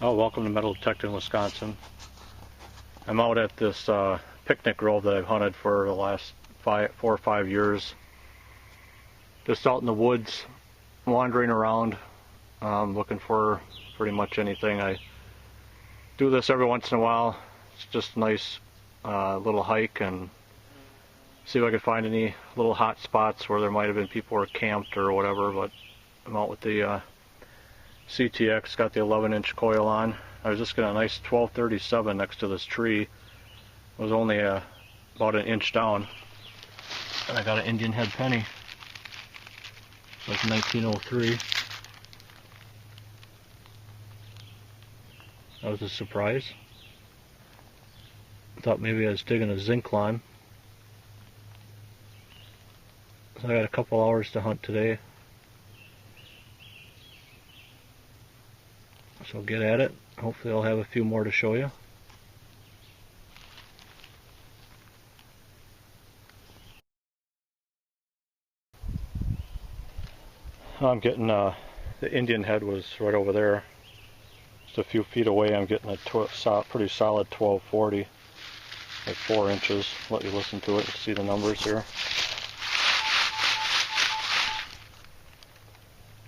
Oh, welcome to Metal Detecting Wisconsin. I'm out at this picnic grove that I've hunted for the last 4 or 5 years. Just out in the woods, wandering around, looking for pretty much anything. I do this every once in a while. It's just a nice little hike and see if I can find any little hot spots where there might have been people who are camped or whatever, but I'm out with the CTX, got the 11-inch coil on. I was just getting a nice 1237 next to this tree. It was only about an inch down. And I got an Indian head penny. It's like 1903. That was a surprise. I thought maybe I was digging a zinc line. So I got a couple hours to hunt today. So get at it. Hopefully I'll have a few more to show you. I'm getting the Indian head was right over there. Just a few feet away. I'm getting a pretty solid 1240, like 4 inches. Let you listen to it and see the numbers here.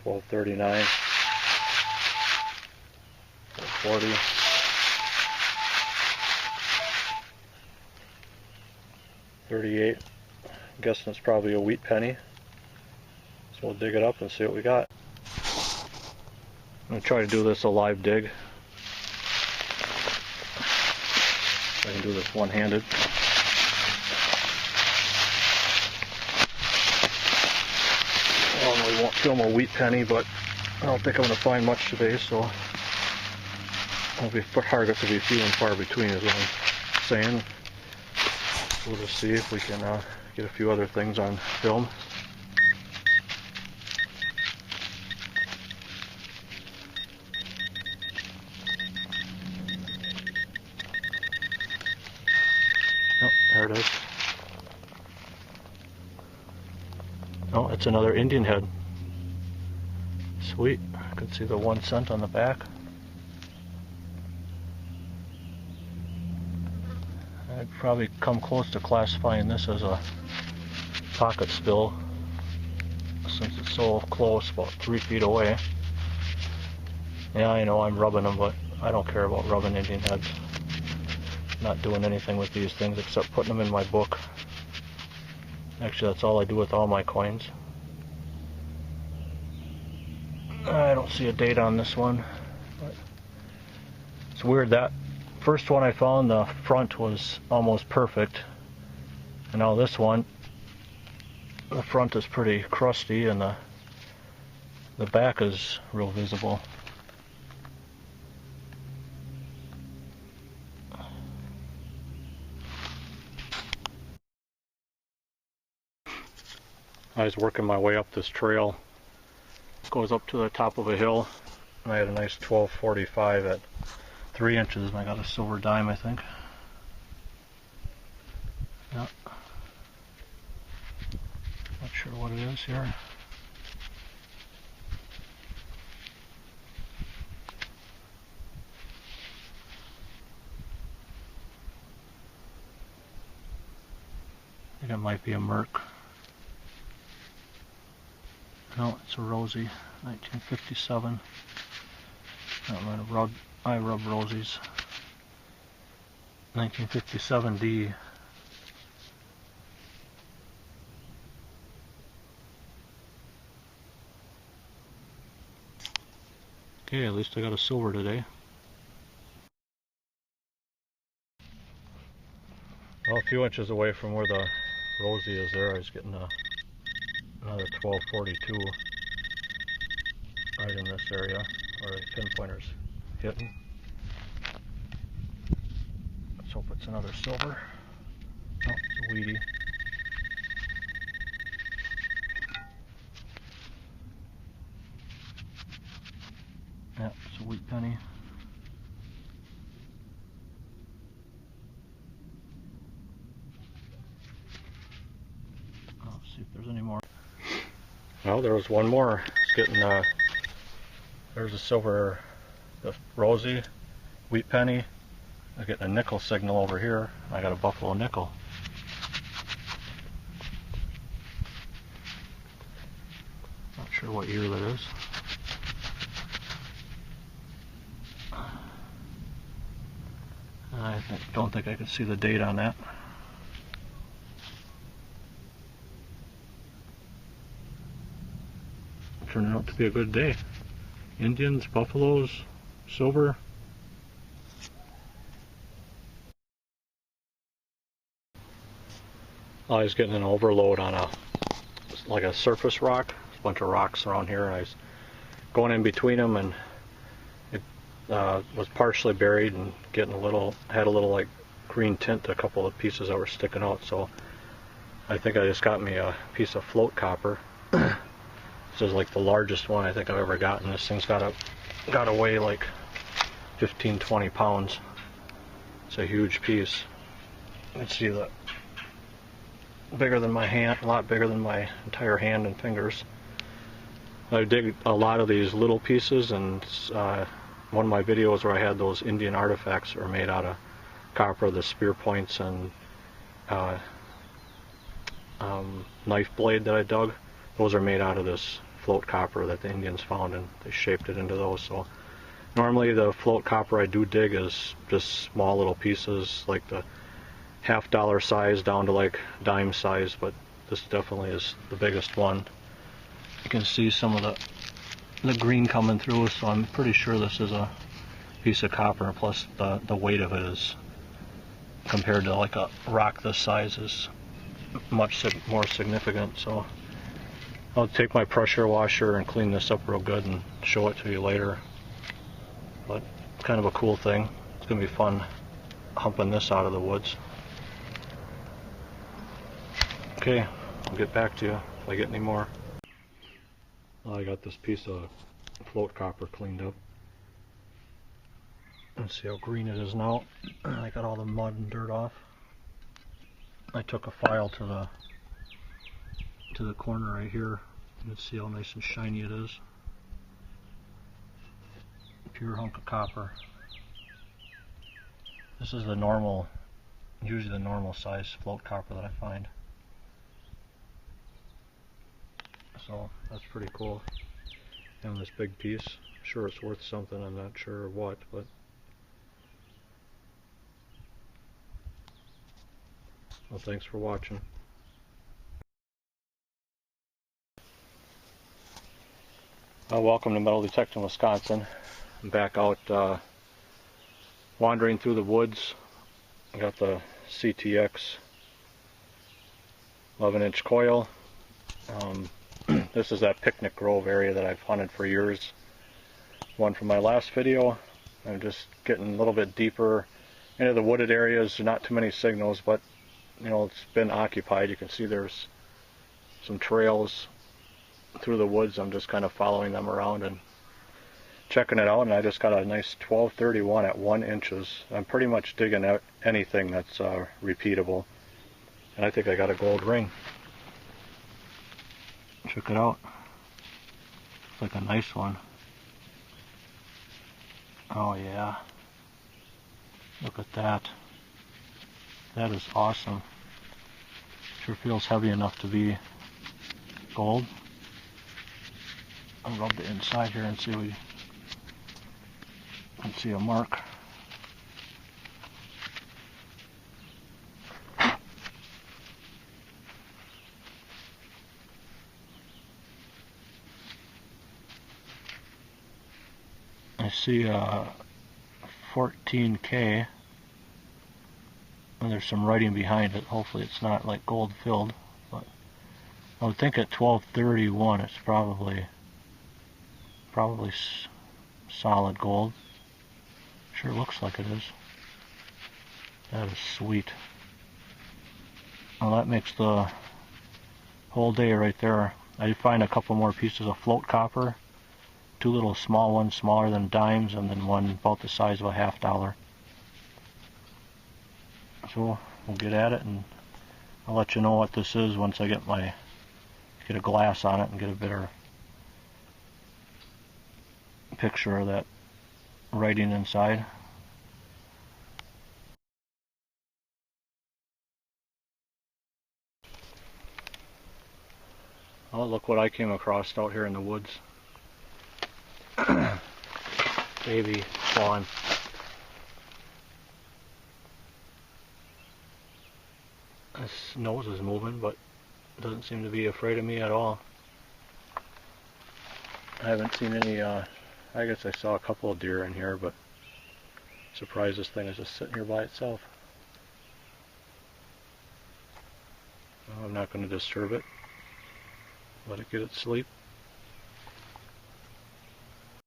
1239. 40, 38. I'm guessing it's probably a wheat penny. So we'll dig it up and see what we got. I'm going to try to do this a live dig. I can do this one-handed. I normally won't film a wheat penny, but I don't think I'm going to find much today, so it'll be hard to be few and far between is what I'm saying. We'll just see if we can get a few other things on film. Oh, there it is. Oh, it's another Indian head. Sweet. I can see the 1 cent on the back. I'd probably come close to classifying this as a pocket spill since it's so close, about 3 feet away. Yeah, I know I'm rubbing them, but I don't care about rubbing Indian heads. I'm not doing anything with these things except putting them in my book. Actually, that's all I do with all my coins. I don't see a date on this one, but it's weird that first one I found, the front was almost perfect, and now this one, the front is pretty crusty and the back is real visible. I was working my way up this trail. It goes up to the top of a hill, and I had a nice 1245 at 3 inches, and I got a silver dime, I think. Yeah. Not sure what it is here. I think it might be a Merc. No, it's a Rosie, 1957. I rub Rosies. 1957D. Okay, at least I got a silver today. Well, a few inches away from where the Rosie is there, I was getting another 1242 right in this area where the pinpointer's hitting. Let's hope it's another silver. Oh, it's a weedy. Yeah, it's a wheat penny. Let's see if there's any more. Well, there was one more. It's getting there's a silver the rosy, wheat penny. I'm getting a nickel signal over here. I got a buffalo nickel. Not sure what year that is. Don't think I can see the date on that. Turning out to be a good day. Indians, buffaloes, silver. I was getting an overload on a surface rock. There's a bunch of rocks around here, and I was going in between them, and it was partially buried and had a little like green tint to a couple of pieces that were sticking out. So I think I just got me a piece of float copper. This is like the largest one I think I've ever gotten. This thing's got to weigh like 15-20 pounds. It's a huge piece. Let's see, bigger than my hand, a lot bigger than my entire hand and fingers. I dig a lot of these little pieces, and one of my videos where I had those Indian artifacts are made out of copper, the spear points and knife blade that I dug. Those are made out of this float copper that the Indians found, and they shaped it into those. So normally the float copper I do dig is just small little pieces, like the $50 size down to like dime size, but this definitely is the biggest one. You can see some of the green coming through, so I'm pretty sure this is a piece of copper, plus the weight of it is, compared to like a rock this size, is much more significant. So I'll take my pressure washer and clean this up real good and show it to you later. But kind of a cool thing. It's going to be fun humping this out of the woods. Okay, I'll get back to you if I get any more. Well, I got this piece of float copper cleaned up. Let's see how green it is now. I got all the mud and dirt off. I took a file to the corner right here. Let's see how nice and shiny it is. Pure hunk of copper. This is the normal, usually the normal size float copper that I find. So that's pretty cool. Having this big piece. Sure, it's worth something. I'm not sure what, but well, thanks for watching. Welcome to Metal Detecting Wisconsin. I'm back out wandering through the woods. I got the CTX 11-inch coil. This is that Picnic Grove area that I've hunted for years. One from my last video. I'm just getting a little bit deeper into the wooded areas. Not too many signals, but you know, it's been occupied. You can see there's some trails through the woods. I'm just kind of following them around and checking it out, and I just got a nice 1231 at 1 inches. I'm pretty much digging out anything that's repeatable, and I think I got a gold ring. Check it out. It's like a nice one. Oh yeah. Look at that. That is awesome. Sure feels heavy enough to be gold. I'll rub the inside here and see if we can see a mark. I see 14K, and there's some writing behind it. Hopefully it's not like gold filled, but I would think at 1231 it's probably solid gold. Sure looks like it is. That is sweet. Well, that makes the whole day right there. I did find a couple more pieces of float copper. Two little small ones, smaller than dimes, and then one about the size of a $50. So we'll get at it, and I'll let you know what this is once I get a glass on it and get a better picture of that writing inside. Oh, look what I came across out here in the woods. Baby fawn. His nose is moving, but doesn't seem to be afraid of me at all. I haven't seen any, I guess I saw a couple of deer in here, but surprised this thing is just sitting here by itself. I'm not going to disturb it. Let it get its sleep.